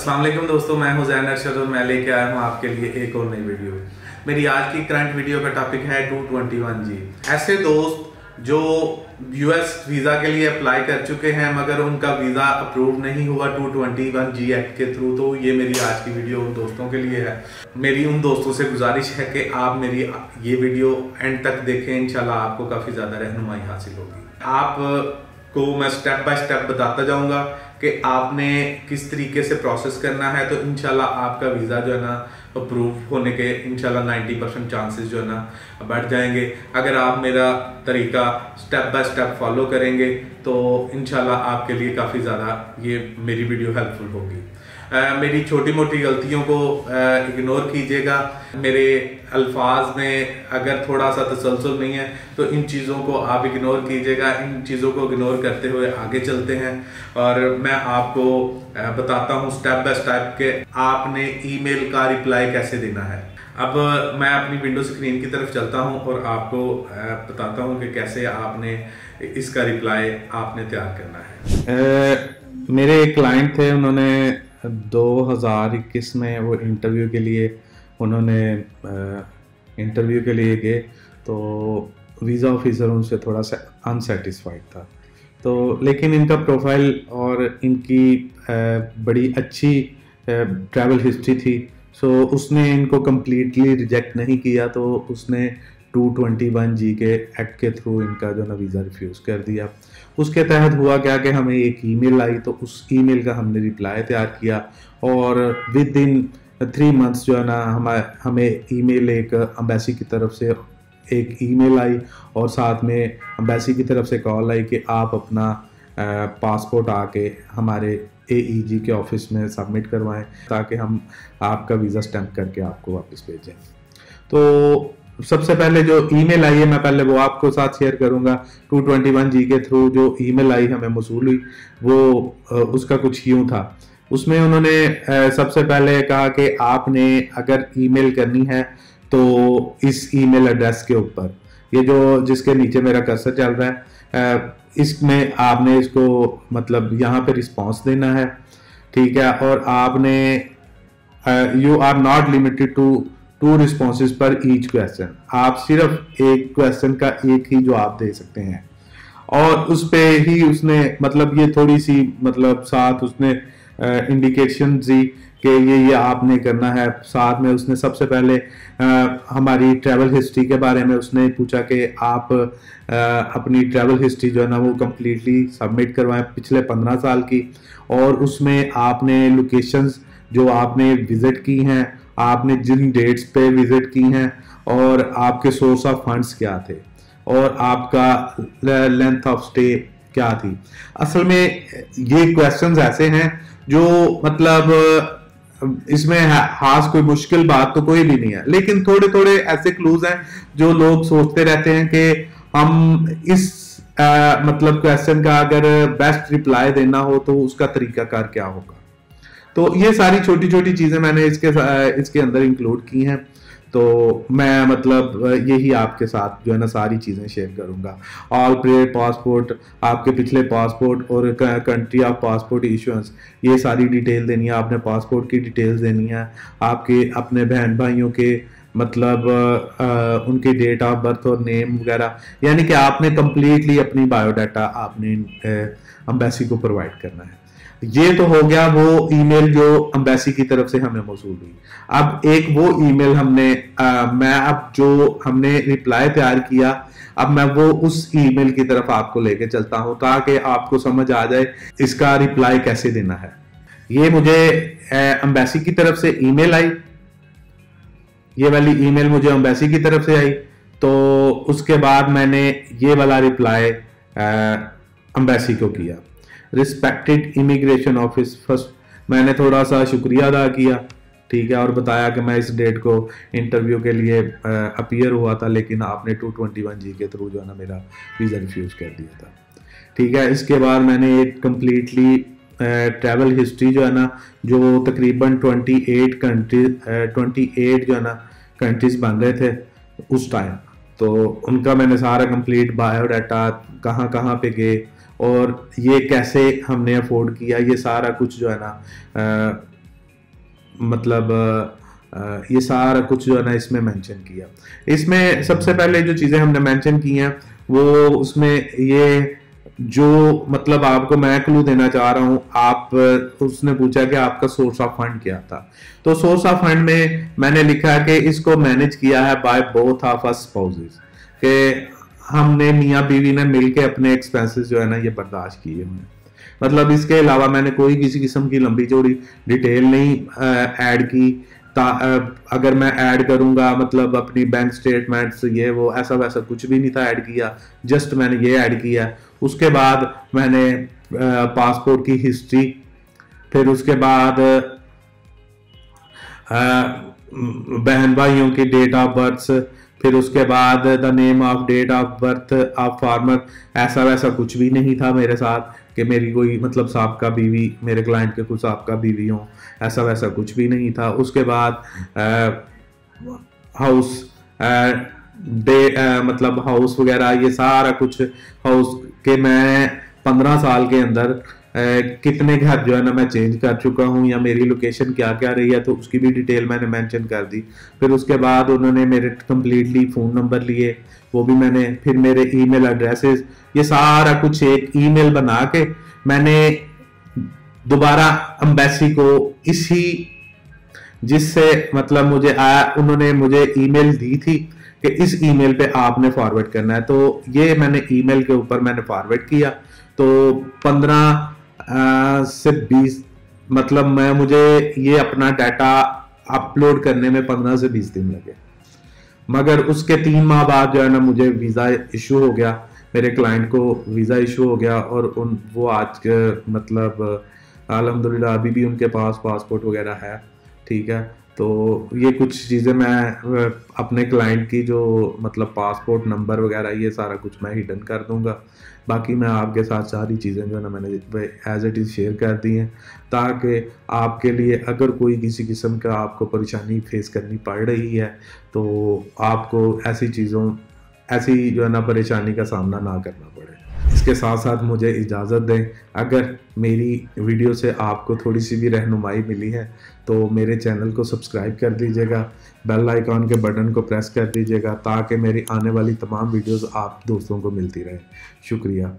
अस्सलाम वालेकुम दोस्तों, मैं हूं ज़ैन अरशद और मैं लेके आया हूं आपके लिए एक और नई वीडियो। मेरी आज की करंट वीडियो का टॉपिक है 221G। ऐसे दोस्त जो यूएस वीज़ा के लिए अप्लाई कर चुके हैं मगर उनका वीज़ा अप्रूव नहीं हुआ 221G एक्ट के थ्रू, तो ये मेरी आज की वीडियो उन दोस्तों के लिए है। मेरी उन दोस्तों से गुजारिश है कि आप मेरी ये वीडियो एंड तक देखें, इंशाल्लाह आपको काफ़ी ज़्यादा रहनुमाई हासिल होगी। आपको मैं स्टेप बाय स्टेप बताता जाऊँगा कि आपने किस तरीके से प्रोसेस करना है, तो इंशाल्लाह आपका वीज़ा जो है ना अप्रूव होने के इंशाल्लाह 90% चांसेस जो है ना बढ़ जाएंगे। अगर आप मेरा तरीका स्टेप बाय स्टेप फॉलो करेंगे तो इंशाल्लाह आपके लिए काफ़ी ज़्यादा ये मेरी वीडियो हेल्पफुल होगी। मेरी छोटी मोटी गलतियों को इग्नोर कीजिएगा। मेरे अल्फाज में अगर थोड़ा सा तसलसल नहीं है तो इन चीज़ों को आप इग्नोर कीजिएगा। इन चीज़ों को इग्नोर करते हुए आगे चलते हैं और मैं आपको बताता हूँ स्टेप बाय स्टेप के आपने ईमेल का रिप्लाई कैसे देना है। अब मैं अपनी विंडो स्क्रीन की तरफ चलता हूँ और आपको बताता हूँ कि कैसे आपने इसका रिप्लाई आपने तैयार करना है। मेरे एक क्लाइंट थे, उन्होंने 2021 में वो इंटरव्यू के लिए गए तो वीज़ा ऑफिसर उनसे थोड़ा सा अनसेटिस्फाइड था। तो लेकिन इनका प्रोफाइल और इनकी बड़ी अच्छी ट्रैवल हिस्ट्री थी, सो उसने इनको कम्प्लीटली रिजेक्ट नहीं किया। तो उसने 221G के एक्ट के थ्रू इनका जो ना वीज़ा रिफ्यूज़ कर दिया। उसके तहत हुआ क्या कि हमें एक ईमेल आई, तो उस ईमेल का हमने रिप्लाई तैयार किया और विद इन 3 मंथ्स जो है ना हमें ईमेल एक एम्बेसी की तरफ से एक ईमेल आई और साथ में एम्बेसी की तरफ से कॉल आई कि आप अपना पासपोर्ट आके हमारे AEG के ऑफिस में सबमिट करवाएं ताकि हम आपका वीज़ा स्टैम्प करके आपको वापस भेजें। तो सबसे पहले जो ईमेल आई है मैं पहले वो आपको साथ शेयर करूंगा। 221G के थ्रू जो ईमेल आई हमें मौसूल हुई वो उसका कुछ यूं था। उसमें उन्होंने सबसे पहले कहा कि आपने अगर ईमेल करनी है तो इस ईमेल एड्रेस के ऊपर, ये जो जिसके नीचे मेरा कर्सर चल रहा है, इसमें आपने इसको मतलब यहाँ पे रिस्पॉन्स देना है, ठीक है। और आपने you are not limited to 2 responses per each question, आप सिर्फ एक क्वेश्चन का एक ही जवाब दे सकते हैं। और उस पे ही उसने मतलब ये थोड़ी सी मतलब साथ उसने इंडिकेशन दी कि ये आपने करना है। साथ में उसने सबसे पहले हमारी ट्रैवल हिस्ट्री के बारे में उसने पूछा कि आप अपनी ट्रैवल हिस्ट्री जो है ना वो कम्प्लीटली सबमिट करवाएं पिछले 15 साल की, और उसमें आपने लोकेशंस जो आपने विजिट की हैं, आपने जिन डेट्स पे विजिट की हैं और आपके सोर्स ऑफ फंड्स क्या थे और आपका लेंथ ऑफ स्टे क्या थी। असल में ये क्वेश्चंस ऐसे हैं जो मतलब इसमें खास कोई मुश्किल बात तो कोई भी नहीं है, लेकिन थोड़े थोड़े ऐसे क्लूज हैं जो लोग सोचते रहते हैं कि हम इस मतलब क्वेश्चन का अगर बेस्ट रिप्लाई देना हो तो उसका तरीकाकार क्या होगा। तो ये सारी छोटी छोटी चीज़ें मैंने इसके अंदर इंक्लूड की हैं। तो मैं मतलब यही आपके साथ जो है ना सारी चीज़ें शेयर करूंगा। ऑल प्रियर पासपोर्ट, आपके पिछले पासपोर्ट और कंट्री ऑफ पासपोर्ट इशुएंस, ये सारी डिटेल देनी है। आपने पासपोर्ट की डिटेल्स देनी है, आपके अपने बहन भाइयों के मतलब उनकी डेट ऑफ बर्थ और नेम वगैरह, यानी कि आपने कम्प्लीटली अपनी बायोडाटा आपने एम्बेसी को प्रोवाइड करना है। ये तो हो गया वो ईमेल जो एम्बेसी की तरफ से हमें मौसूल हुई। अब एक वो ईमेल मैं अब जो हमने रिप्लाई तैयार किया, अब मैं वो उस ईमेल की तरफ आपको लेके चलता हूं ताकि आपको समझ आ जाए इसका रिप्लाई कैसे देना है। ये मुझे एम्बेसी की तरफ से ईमेल आई, ये वाली ईमेल मुझे एम्बेसी की तरफ से आई। तो उसके बाद मैंने ये वाला रिप्लाई एम्बेसी को किया। रिस्पेक्टेड इमिग्रेशन ऑफिस, फर्स्ट मैंने थोड़ा सा शुक्रिया अदा किया, ठीक है, और बताया कि मैं इस डेट को इंटरव्यू के लिए अपीयर हुआ था, लेकिन आपने 221G के थ्रू जो है ना मेरा वीज़ा रिफ्यूज़ कर दिया था, ठीक है। इसके बाद मैंने एक कम्प्लीटली ट्रैवल हिस्ट्री जो है ना, जो तकरीबन 28 जो है ना कंट्रीज बन रहे थे उस टाइम, तो उनका मैंने सारा कंप्लीट बायोडाटा कहाँ कहाँ पे गए और ये कैसे हमने अफोर्ड किया, ये सारा कुछ जो है ना मतलब ये सारा कुछ जो है ना इसमें मेंशन किया। इसमें सबसे पहले जो चीज़ें हमने मेंशन की हैं वो उसमें ये जो मतलब आपको मैं क्लू देना चाह रहा हूँ, आप उसने पूछा कि आपका सोर्स ऑफ फंड क्या था। तो सोर्स ऑफ फंड में मैंने लिखा कि इसको मैनेज किया है by both of us spouses, कि हमने मियाँ बीवी ने मिलके अपने एक्सपेंसेस जो है ना ये बर्दाश्त किए हुए हैं। मतलब इसके अलावा मैंने कोई किसी किस्म की लंबी चौड़ी डिटेल नहीं ऐड की। अगर मैं ऐड करूंगा मतलब अपनी बैंक स्टेटमेंट्स ये वो ऐसा वैसा कुछ भी नहीं था ऐड किया, जस्ट मैंने ये ऐड किया। उसके बाद मैंने पासपोर्ट की हिस्ट्री, फिर उसके बाद बहन भाइयों की डेट ऑफ बर्थ, फिर उसके बाद the name of date of birth of farmer. ऐसा वैसा कुछ भी नहीं था मेरे साथ कि मेरी कोई मतलब साहबका बीवी, मेरे क्लाइंट के कुछ साहबका बीवी हो, ऐसा वैसा कुछ भी नहीं था। उसके बाद हाउस मतलब हाउस वगैरह ये सारा कुछ, हाउस के मैं 15 साल के अंदर कितने घर जो है ना मैं चेंज कर चुका हूँ या मेरी लोकेशन क्या क्या रही है, तो उसकी भी डिटेल मैंने मेंशन कर दी। फिर उसके बाद उन्होंने मेरे कंप्लीटली फ़ोन नंबर लिए, वो भी मैंने, फिर मेरे ईमेल एड्रेसेस, ये सारा कुछ एक ईमेल बना के मैंने दोबारा एम्बेसी को इसी जिससे मतलब मुझे आया, उन्होंने मुझे ईमेल दी थी कि इस ईमेल पे आपने फॉरवर्ड करना है, तो ये मैंने ईमेल के ऊपर मैंने फॉरवर्ड किया। तो 15 से 20 मतलब मुझे ये अपना डाटा अपलोड करने में 15 से 20 दिन लगे, मगर उसके 3 माह बाद जो है ना मुझे वीज़ा इशू हो गया, मेरे क्लाइंट को वीज़ा इशू हो गया और वो आज के मतलब अल्हम्दुलिल्लाह अभी भी उनके पास पासपोर्ट वगैरह है। ठीक है, तो ये कुछ चीज़ें मैं अपने क्लाइंट की जो मतलब पासपोर्ट नंबर वगैरह ये सारा कुछ मैं हिडन कर दूंगा। बाकी मैं आपके साथ सारी चीज़ें जो है ना मैंने एज इट इज़ शेयर कर दी हैं, ताकि आपके लिए अगर कोई किसी किस्म का आपको परेशानी फेस करनी पड़ रही है तो आपको ऐसी जो है ना परेशानी का सामना ना करना पड़े। इसके साथ साथ मुझे इजाज़त दें, अगर मेरी वीडियो से आपको थोड़ी सी भी रहनुमाई मिली है तो मेरे चैनल को सब्सक्राइब कर दीजिएगा, बेल आइकॉन के बटन को प्रेस कर दीजिएगा ताकि मेरी आने वाली तमाम वीडियोस आप दोस्तों को मिलती रहें। शुक्रिया।